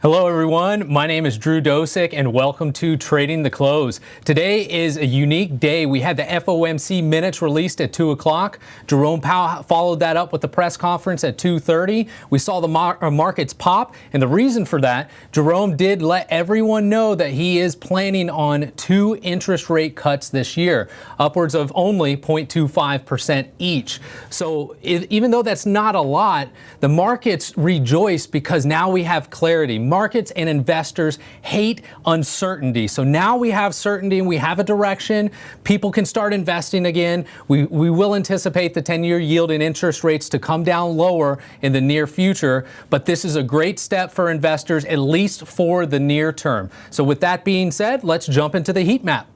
Hello everyone, my name is Drew Dosek and welcome to Trading the Close. Today is a unique day. We had the FOMC minutes released at 2 o'clock. Jerome Powell followed that up with the press conference at 2:30. We saw the markets pop, and the reason for that, Jerome did let everyone know that he is planning on 2 interest rate cuts this year, upwards of only 0.25% each. So even though that's not a lot, the markets rejoice because now we have clarity. Markets and investors hate uncertainty. So now we have certainty and we have a direction. People can start investing again. We will anticipate the 10-year yield and interest rates to come down lower in the near future. But this is a great step for investors, at least for the near term. So with that being said, let's jump into the heat map.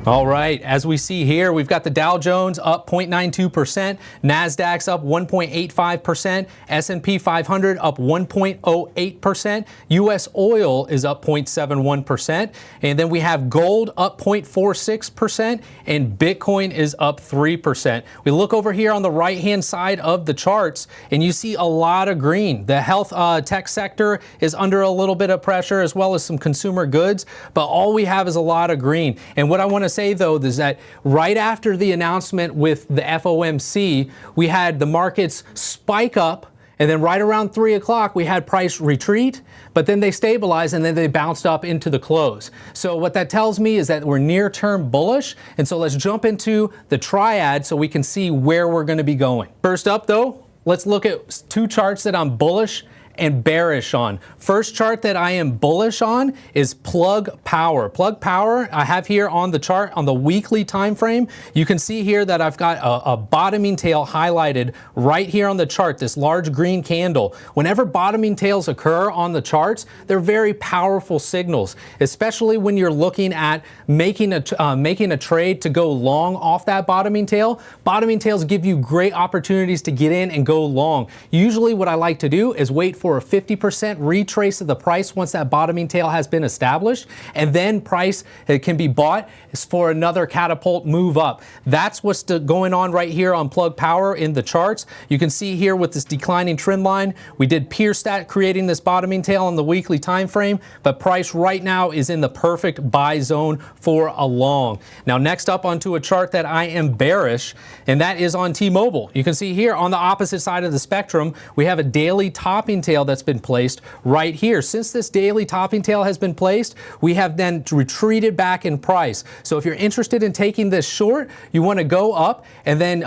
All right, as we see here, we've got the Dow Jones up 0.92%, NASDAQ's up 1.85%, S&P 500 up 1.08%, U.S. oil is up 0.71%, and then we have gold up 0.46%, and Bitcoin is up 3%. We look over here on the right-hand side of the charts, and you see a lot of green. The health tech sector is under a little bit of pressure, as well as some consumer goods, but all we have is a lot of green. And what I want to say though is that right after the announcement with the FOMC, we had the markets spike up, and then right around 3 o'clock we had price retreat, but then they stabilized and then they bounced up into the close. So what that tells me is that we're near-term bullish, and so let's jump into the triad so we can see where we're going to be going. First up though, let's look at 2 charts that I'm bullish and bearish on. First chart that I am bullish on is Plug Power. Plug Power I have here on the chart on the weekly time frame. You can see here that I've got a bottoming tail highlighted right here on the chart, this large green candle. Whenever bottoming tails occur on the charts, they're very powerful signals, especially when you're looking at making a trade to go long off that bottoming tail. Bottoming tails give you great opportunities to get in and go long. Usually what I like to do is wait for a 50% retrace of the price once that bottoming tail has been established, and then price can be bought for another catapult move up. That's what's going on right here on Plug Power in the charts. You can see here with this declining trend line, we did pierce that, creating this bottoming tail on the weekly time frame, but price right now is in the perfect buy zone for a long. Now next up onto a chart that I am bearish, and that is on T-Mobile. You can see here on the opposite side of the spectrum, we have a daily topping tail that's been placed right here. Since this daily topping tail has been placed, we have then retreated back in price. So if you're interested in taking this short, you want to go up, and then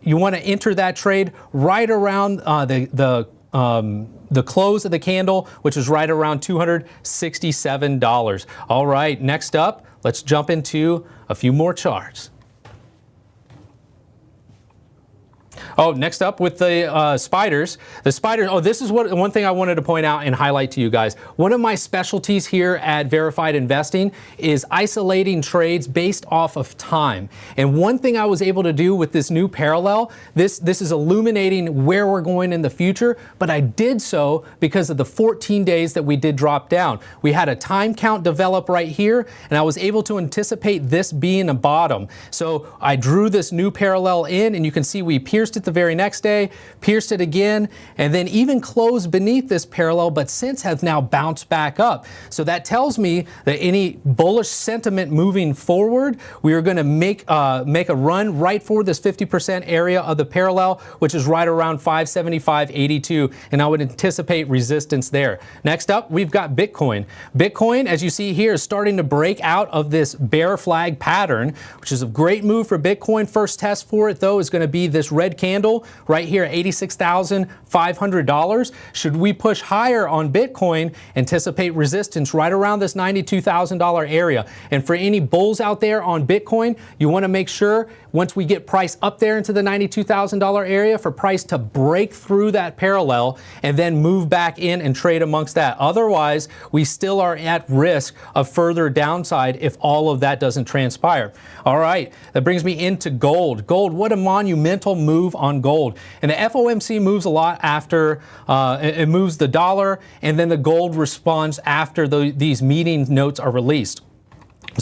you want to enter that trade right around the close of the candle, which is right around $267. All right, next up, let's jump into a few more charts. Oh, next up with the spiders. The spiders, this is one thing I wanted to point out and highlight to you guys. One of my specialties here at Verified Investing is isolating trades based off of time. And one thing I was able to do with this new parallel, this is illuminating where we're going in the future, but I did so because of the 14 days that we did drop down. We had a time count develop right here, and I was able to anticipate this being a bottom. So I drew this new parallel in, and you can see we pierced it the very next day, pierced it again, and then even closed beneath this parallel, but since have now bounced back up. So that tells me that any bullish sentiment moving forward, we are going to make a run right for this 50% area of the parallel, which is right around 575.82, and I would anticipate resistance there. Next up, we've got Bitcoin. Bitcoin, as you see here, is starting to break out of this bear flag pattern, which is a great move for Bitcoin. First test for it, though, is going to be this red candle right here at $86,500. Should we push higher on Bitcoin, anticipate resistance right around this $92,000 area. And for any bulls out there on Bitcoin, you want to make sure once we get price up there into the $92,000 area for price to break through that parallel and then move back in and trade amongst that. Otherwise, we still are at risk of further downside if all of that doesn't transpire. All right, that brings me into gold. Gold, what a monumental move on gold. And the FOMC moves a lot after, it moves the dollar, and then the gold responds after these meeting notes are released.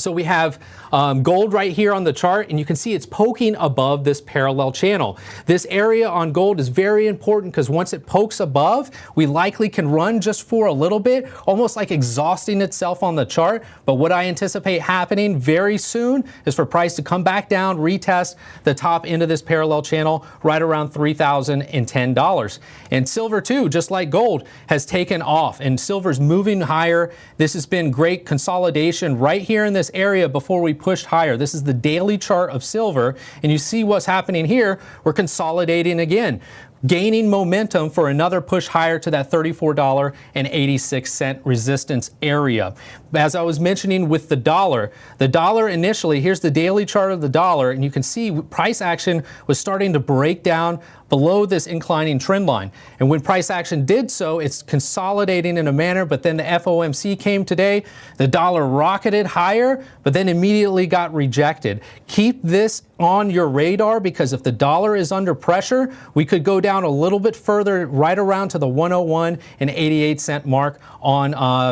So we have gold right here on the chart, and you can see it's poking above this parallel channel. This area on gold is very important because once it pokes above, we likely can run just for a little bit, almost like exhausting itself on the chart. But what I anticipate happening very soon is for price to come back down, retest the top end of this parallel channel right around $3,010. And silver too, just like gold, has taken off, and silver's moving higher. This has been great consolidation right here in this area before we pushed higher. This is the daily chart of silver, and you see what's happening here. We're consolidating again, gaining momentum for another push higher to that $34.86 resistance area. As I was mentioning with the dollar initially, here's the daily chart of the dollar, and you can see price action was starting to break down below this inclining trend line. And when price action did so, it's consolidating in a manner, but then the FOMC came today, the dollar rocketed higher, but then immediately got rejected. Keep this on your radar, because if the dollar is under pressure, we could go down a little bit further, right around to the 101.88 mark on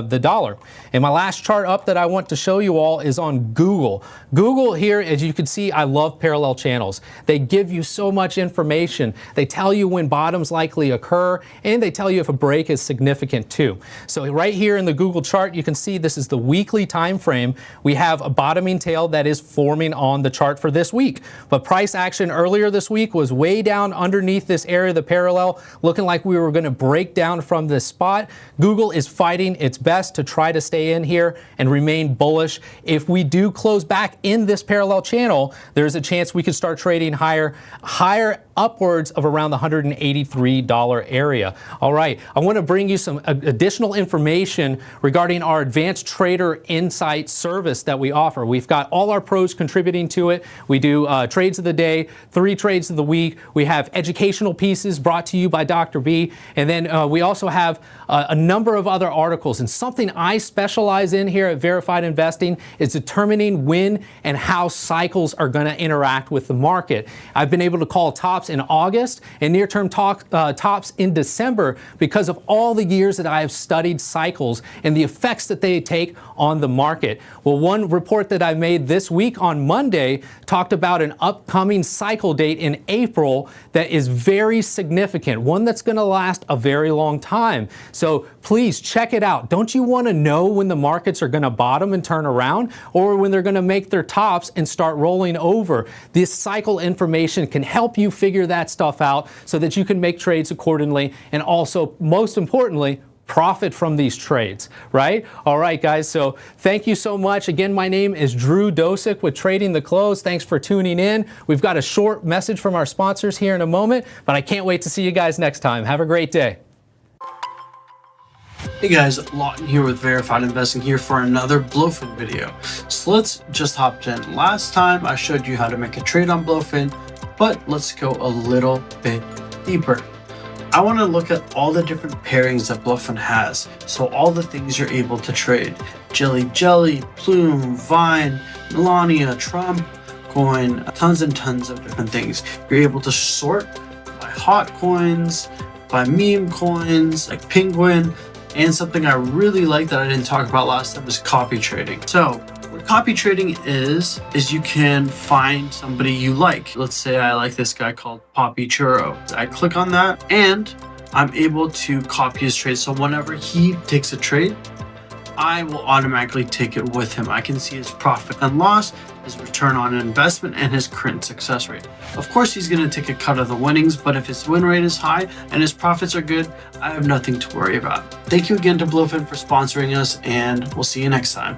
the dollar. And my last chart up that I want to show you all is on Google. Google here, as you can see, I love parallel channels. They give you so much information. They tell you when bottoms likely occur, and they tell you if a break is significant too. So right here in the Google chart, you can see this is the weekly time frame. We have a bottoming tail that is forming on the chart for this week. But price action earlier this week was way down underneath this area of the parallel, looking like we were going to break down from this spot. Google is fighting its best to try to stay in here and remain bullish. If we do close back in this parallel channel, there's a chance we could start trading higher upwards of around the $183 area. All right, I want to bring you some additional information regarding our Advanced Trader Insight service that we offer. We've got all our pros contributing to it. We do trades of the day, 3 trades of the week. We have educational pieces brought to you by Dr. B. And then we also have a number of other articles. And something I specialize in here at Verified Investing is determining when and how cycles are going to interact with the market. I've been able to call tops in August and near-term tops in December because of all the years that I have studied cycles and the effects that they take on the market. Well, one report that I made this week on Monday talked about an upcoming cycle date in April that is very significant, one that's going to last a very long time. So please check it out. Don't you want to know when the markets are going to bottom and turn around, or when they're going to make their tops and start rolling over? This cycle information can help you figure that stuff out so that you can make trades accordingly, and also, most importantly, profit from these trades, right? All right, guys, so thank you so much. Again, my name is Drew Dosek with Trading the Close. Thanks for tuning in. We've got a short message from our sponsors here in a moment, but I can't wait to see you guys next time. Have a great day. Hey guys, Lawton here with Verified Investing here for another Blofin video. So let's just hop in. Last time I showed you how to make a trade on Blofin, but let's go a little bit deeper. I want to look at all the different pairings that Blofin has. So all the things you're able to trade. Jelly Jelly, Plume, Vine, Melania, Trump coin, tons and tons of different things. You're able to sort by hot coins, by meme coins like Penguin, and something I really like that I didn't talk about last time is copy trading. So what copy trading is you can find somebody you like. Let's say I like this guy called Poppy Churro. I click on that and I'm able to copy his trade. So whenever he takes a trade, I will automatically take it with him. I can see his profit and loss, his return on investment, and his current success rate. Of course, he's going to take a cut of the winnings, but if his win rate is high and his profits are good, I have nothing to worry about. Thank you again to Blofin for sponsoring us, and we'll see you next time.